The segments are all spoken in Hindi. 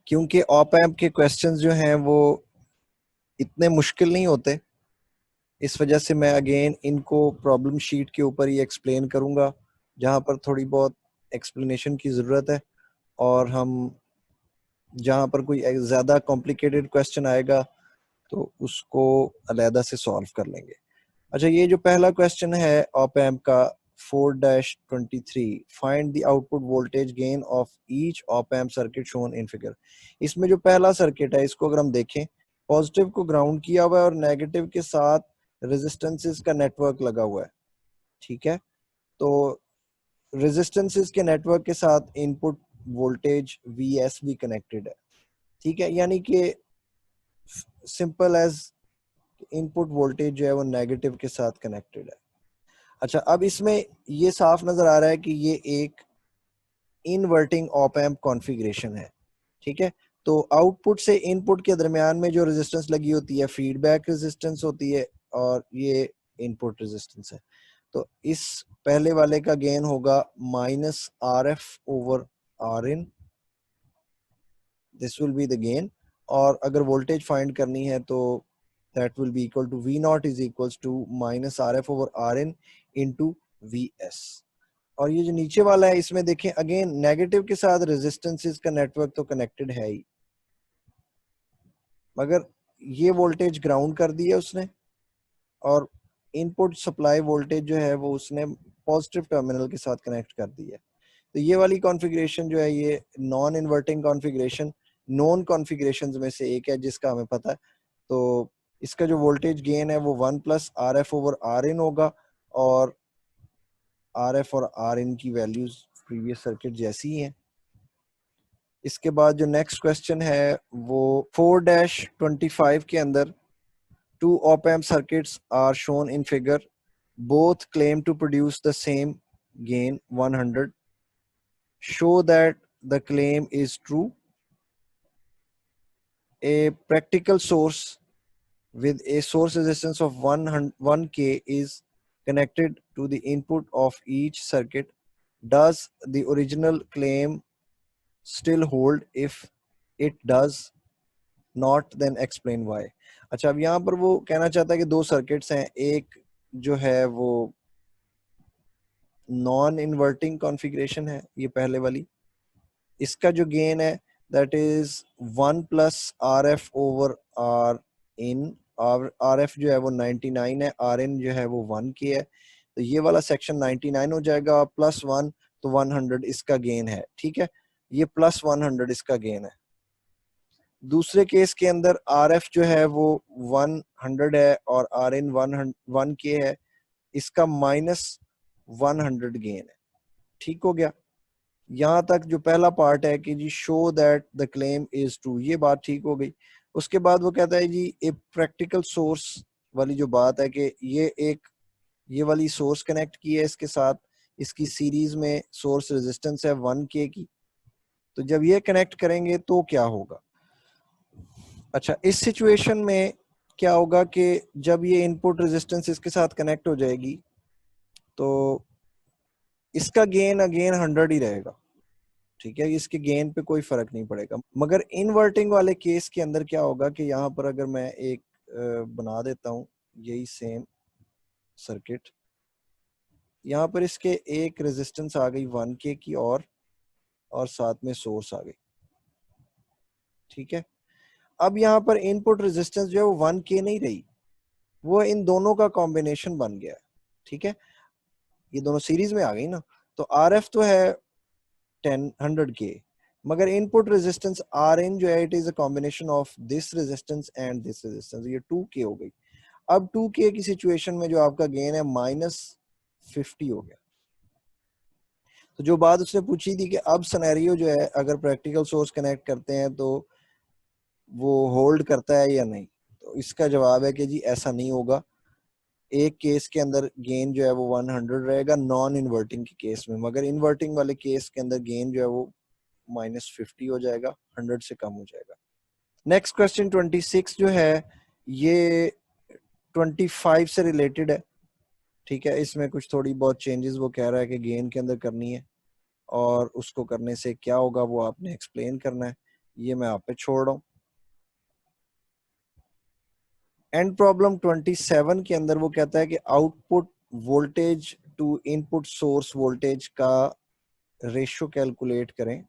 क्योंकि ऑप एम्प के क्वेश्चंस जो हैं वो इतने मुश्किल नहीं होते, इस वजह से मैं अगेन इनको प्रॉब्लम शीट के ऊपर ही एक्सप्लेन करूंगा, जहां पर थोड़ी बहुत एक्सप्लेनेशन की ज़रूरत है, और हम जहां पर कोई ज़्यादा कॉम्प्लिकेटेड क्वेश्चन आएगा तो उसको अलहदा से सॉल्व कर लेंगे। अच्छा, ये जो पहला क्वेश्चन है ऑप एम्प का 4-23, find the output voltage gain of each op amp circuit shown in figure. इसमें जो पहला सर्किट है इसको अगर हम देखें, पॉजिटिव को ग्राउंड किया हुआ है और नेगेटिव के साथ रेजिस्टेंसेस का नेटवर्क लगा हुआ है। ठीक है, तो रेजिस्टेंसेस के नेटवर्क के साथ इनपुट वोल्टेज Vs भी कनेक्टेड है। ठीक है, यानी कि सिंपल एज इनपुट वोल्टेज जो है वो नेगेटिव के साथ कनेक्टेड है। अच्छा, अब इसमें ये साफ नजर आ रहा है कि ये एक इनवर्टिंग ऑप एम्प कॉन्फ़िगरेशन है। ठीक है, तो आउटपुट से इनपुट के दरमियान में जो रेजिस्टेंस लगी होती है फीडबैक रेजिस्टेंस होती है, और ये इनपुट रेजिस्टेंस है। तो इस पहले वाले का गेन होगा -RF over Rin, this will be the gain. और अगर वोल्टेज फाइंड करनी है तो that will be equal to V naught is equals to -RF over Rin into Vs। और ये जो नीचे वाला है इसमें देखें अगेन नेगेटिव के साथ रेजिस्टेंसेस का नेटवर्क तो कनेक्टेड है ही, मगर ये वोल्टेज ग्राउंड कर दिया उसने, और इनपुट सप्लाई वोल्टेज जो है वो उसने पॉजिटिव टर्मिनल के साथ कनेक्ट कर दिया। तो ये वाली कॉन्फ़िगरेशन जो है ये non inverting configuration non configurations में से एक है जिसका हमें पता है। तो इसका जो वोल्टेज गेन है वो 1+RF ओवर Rin होगा, और RF और Rin की वैल्यूज प्रीवियस सर्किट जैसी ही हैं। इसके बाद जो नेक्स्ट क्वेश्चन है वो 4-25 के अंदर two op-amp circuits are shown in figure, both claim to produce the same gain 100, show that the claim is true. A practical source with a source resistance of 1K is connected to the input of each circuit. Does the original claim still hold? If it does not, then explain why. अच्छा, अब यहाँ पर वो कहना चाहता है कि दो सर्किट्स हैं, एक जो है वो नॉन इन्वर्टिंग कॉन्फ़िगरेशन है, ये पहले वाली, इसका जो गेन है that is 1+RF over Rin, और RF जो है वो 99 है, Rin जो है वो 1K है, तो ये वाला सेक्शन 99 हो जाएगा, +1 तो 100 इसका गेन है। ठीक है, ये +100 इसका गेन है। दूसरे केस के अंदर RF जो है वो 100 है और Rin 1K है, इसका -100 गेन है। ठीक हो गया, यहाँ तक जो पहला पार्ट है कि जी show that the claim is true, ये बात ठीक हो गई। उसके बाद वो कहता है जी ए प्रैक्टिकल सोर्स वाली जो बात है कि ये वाली सोर्स कनेक्ट की है इसके साथ, इसकी सीरीज में सोर्स रेजिस्टेंस है 1K की, तो जब ये कनेक्ट करेंगे तो क्या होगा। अच्छा, इस सिचुएशन में क्या होगा कि जब ये इनपुट रेजिस्टेंस इसके साथ कनेक्ट हो जाएगी तो इसका गेन अगेन 100 ही रहेगा। ठीक है, इसके गेन पे कोई फर्क नहीं पड़ेगा। मगर इनवर्टिंग वाले केस के अंदर क्या होगा कि यहाँ पर अगर मैं एक बना देता हूँ यही सेम सर्किट, यहाँ पर इसके एक रेजिस्टेंस आ गई 1K की, और साथ में सोर्स आ गई। ठीक है, अब यहाँ पर इनपुट रेजिस्टेंस जो है वो 1K नहीं रही, वो इन दोनों का कॉम्बिनेशन बन गया। ठीक है, ये दोनों सीरीज में आ गई ना, तो RF तो है 100K, मगर इनपुट रेजिस्टेंस Rin जो है it is a combination of this resistance and this resistance, ये 2K हो गई। अब 2K की सिचुएशन में जो आपका गेन है -50 हो गया। तो जो बात उसने पूछी थी कि अब सिनेरियो जो है अगर प्रैक्टिकल सोर्स कनेक्ट करते हैं तो वो होल्ड करता है या नहीं, तो इसका जवाब है कि जी ऐसा नहीं होगा। एक केस के अंदर गेन जो है वो 100 रहेगा नॉन इन्वर्टिंग के केस में, मगर इन्वर्टिंग वाले केस के अंदर गेन जो है वो -50 हो जाएगा, 100 से कम हो जाएगा। नेक्स्ट क्वेश्चन 26 जो है ये 25 से रिलेटेड है। ठीक है, इसमें कुछ थोड़ी बहुत चेंजेस वो कह रहा है कि गेन के अंदर करनी है, और उसको करने से क्या होगा वो आपने एक्सप्लेन करना है। ये मैं आप पे छोड़ रहा हूँ। एंड प्रॉब्लम 27 के अंदर वो कहता है कि output voltage to input source voltage का रेशियो कैलकुलेट करें,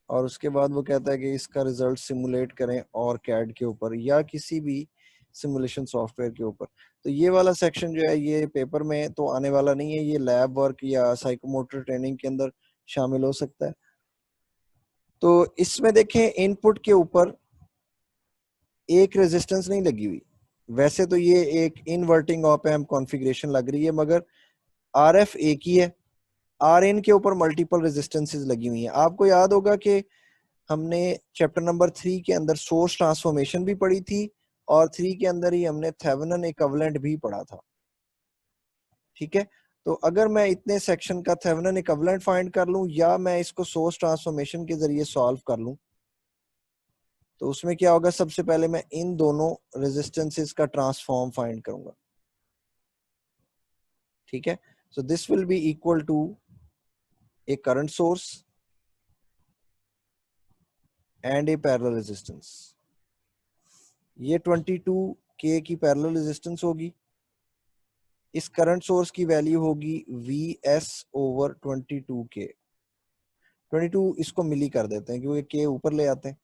और उसके बाद वो कहता है कि इसका रिजल्ट सिमुलेट करें और कैड के ऊपर या किसी भी सिमुलेशन सॉफ्टवेयर के ऊपर। तो ये वाला सेक्शन जो है ये पेपर में तो आने वाला नहीं है, ये लैब वर्क या साइकोमोटर ट्रेनिंग के अंदर शामिल हो सकता है। तो इसमें देखें इनपुट के ऊपर एक रेजिस्टेंस नहीं लगी हुई, वैसे तो ये एक इनवर्टिंग ऑप एम्प कॉन्फ़िगरेशन लग रही है, मगर आरएफ एक ही है, आर इन के ऊपर मल्टीपल रेजिस्टेंसेस लगी हुई हैं। आपको याद होगा कि हमने चैप्टर नंबर 3 के अंदर सोर्स ट्रांसफॉर्मेशन भी पढ़ी थी, और 3 के अंदर ही हमने थेवेनिन इक्विवेलेंट भी पढ़ा था। ठीक है, तो अगर मैं इतने सेक्शन का थेवेनिन इक्विवेलेंट फाइंड कर लूं या मैं इसको सोर्स ट्रांसफॉर्मेशन के जरिए सॉल्व कर लूं, तो उसमें क्या होगा, सबसे पहले मैं इन दोनों रेजिस्टेंसेस का ट्रांसफॉर्म फाइंड करूंगा। ठीक है, so this will be equal to a current source and a parallel resistance. ये 22K की पैरेलल रेजिस्टेंस होगी, इस करंट सोर्स की वैल्यू होगी Vs ओवर 22K। 22 इसको मिली कर देते हैं क्योंकि K ऊपर ले आते हैं।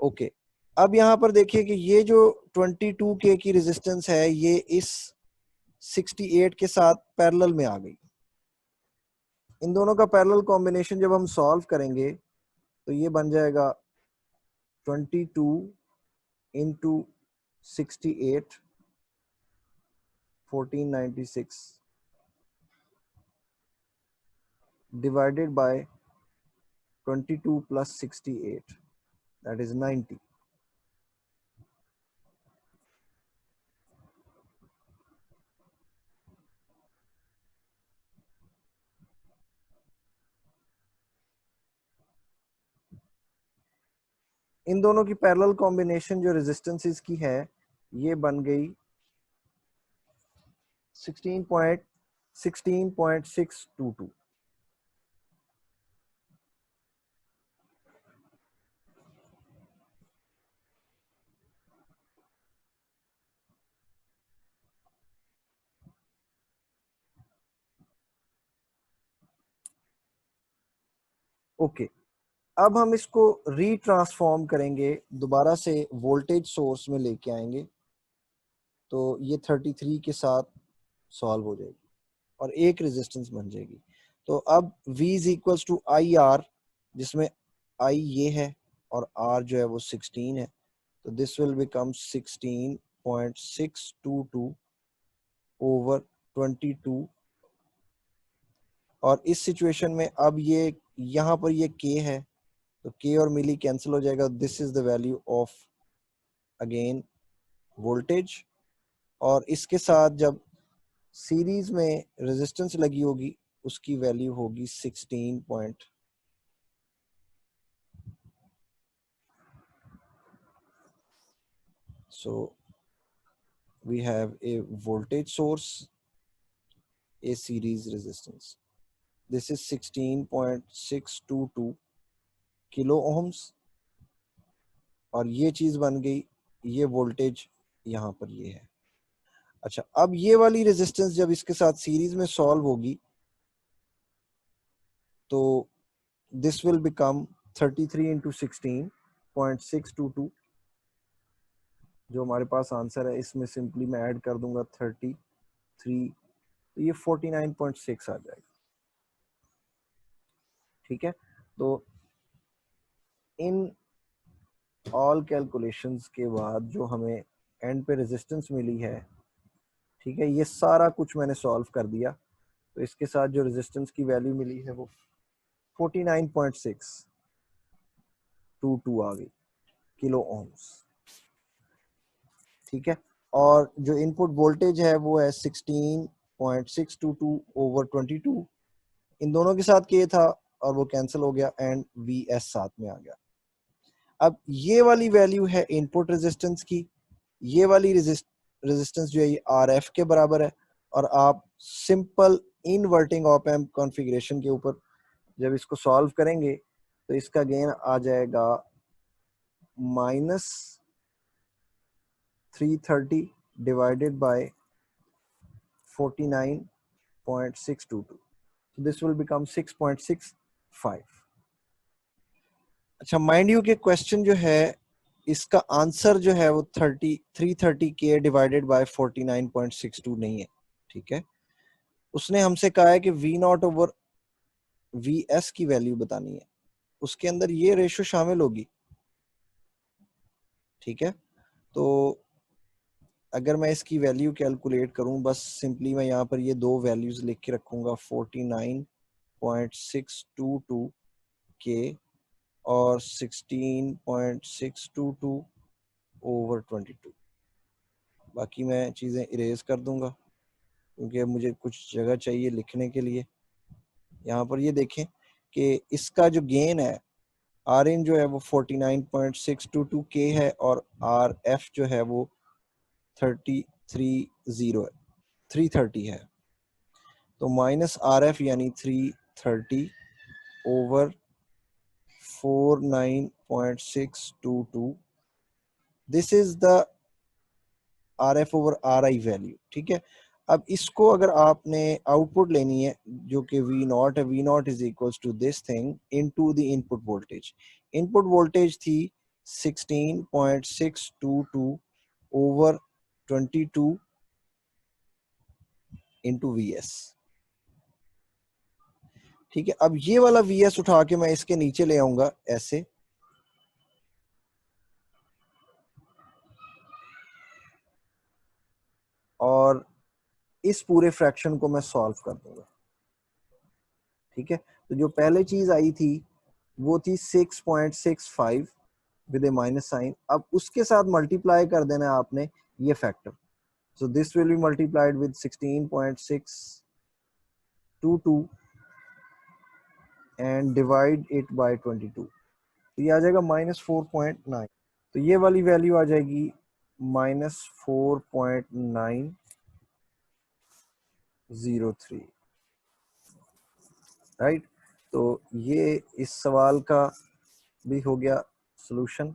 ओके, अब यहां पर देखिए कि ये जो 22K की रेजिस्टेंस है ये इस 68 के साथ पैरेलल में आ गई। इन दोनों का पैरेलल कॉम्बिनेशन जब हम सॉल्व करेंगे तो ये बन जाएगा 22 into 68 1496 divided by 22 plus 68, that is 90। इन दोनों की पैरेलल कॉम्बिनेशन जो रेजिस्टेंसेस की है ये बन गई 16.622। ओके, अब हम इसको रीट्रांसफॉर्म करेंगे, दोबारा से वोल्टेज सोर्स में लेके आएंगे, तो ये 33 के साथ सॉल्व हो जाएगी और एक रेजिस्टेंस बन जाएगी। तो अब V is equals to I R, जिसमें I ये है और R जो है वो 16 है, तो दिस विल बिकम 16.622 ओवर 22। और इस सिचुएशन में अब ये यहाँ पर ये K है, तो K और मिली कैंसिल हो जाएगा। This is the value of again voltage, और इसके साथ जब सीरीज में रेजिस्टेंस लगी होगी उसकी वैल्यू होगी 16 point. So we have a voltage source, a series resistance. This is 16.622 kilo ohms, और ये चीज बन गई, ये वोल्टेज यहाँ पर ये है। अच्छा, अब ये वाली रेजिस्टेंस जब इसके साथ सीरीज में सॉल्व होगी तो दिस विल बिकम 33 इंटू 16.622। जो हमारे पास आंसर है इसमें सिंपली मैं ऐड कर दूंगा 33, तो ये 49.6 आ जाएगा। ठीक है, तो इन ऑल कैलकुलेशंस के बाद जो हमें एंड पे रेजिस्टेंस मिली है, ठीक है, ये सारा कुछ मैंने सॉल्व कर दिया, तो इसके साथ जो रेजिस्टेंस की वैल्यू मिली है वो 49.622 आ गई किलो ओम्स। ठीक है, और जो इनपुट वोल्टेज है वो है 16.622 ओवर 22। इन दोनों के साथ के था और वो कैंसिल हो गया एंड वी एस साथ में आ गया। अब ये वाली वैल्यू है इनपुट रेजिस्टेंस की, ये वाली रेजिस्टेंस जो है ये आर एफ के बराबर है, और आप simple inverting op amp configuration के ऊपर जब इसको सॉल्व करेंगे तो इसका गेन आ जाएगा minus 330 divided by 49.622. So this will become 6.65. अच्छा, माइंड यू के क्वेश्चन जो है इसका आंसर जो है वो 330k डिवाइडेड बाय 49.62 नहीं है, ठीक है। उसने हमसे कहा है कि V0 ओवर VS की वैल्यू बतानी है, उसके अंदर ये रेशो शामिल होगी, ठीक है। तो अगर मैं इसकी वैल्यू कैलकुलेट करूं, बस सिंपली मैं यहाँ पर ये दो वैल्यूज लिख के रखूंगा, 49.622k और 16.622 ओवर 22। बाकी मैं चीज़ें इरेज कर दूंगा क्योंकि मुझे कुछ जगह चाहिए लिखने के लिए। यहाँ पर ये देखें कि इसका जो गेन है आर इन जो है वो 49.622k है और आर एफ जो है वो 330 है। तो माइनस आर एफ यानी 330 over 49.622, this is the R F over are I value, ठीक है। अब इसको अगर आपने आउटपुट लेनी है जो कि वी नॉट है, V naught is equals to this thing into the input voltage. Input voltage थी 16.622 ओवर 22 इंटू वी एस, ठीक है। अब ये वाला वी एस उठा के मैं इसके नीचे ले आऊंगा ऐसे, और इस पूरे फ्रैक्शन को मैं सॉल्व कर दूंगा, ठीक है। तो जो पहले चीज आई थी वो थी 6.65 विद ए माइनस साइन। अब उसके साथ मल्टीप्लाई कर देना है आपने ये factor, so this will B multiplied with 16.622 and divide it by 22, तो ये आ जाएगा -4.9। तो ये वाली वैल्यू आ जाएगी -4.903, राइट। तो ये इस सवाल का भी हो गया सॉल्यूशन।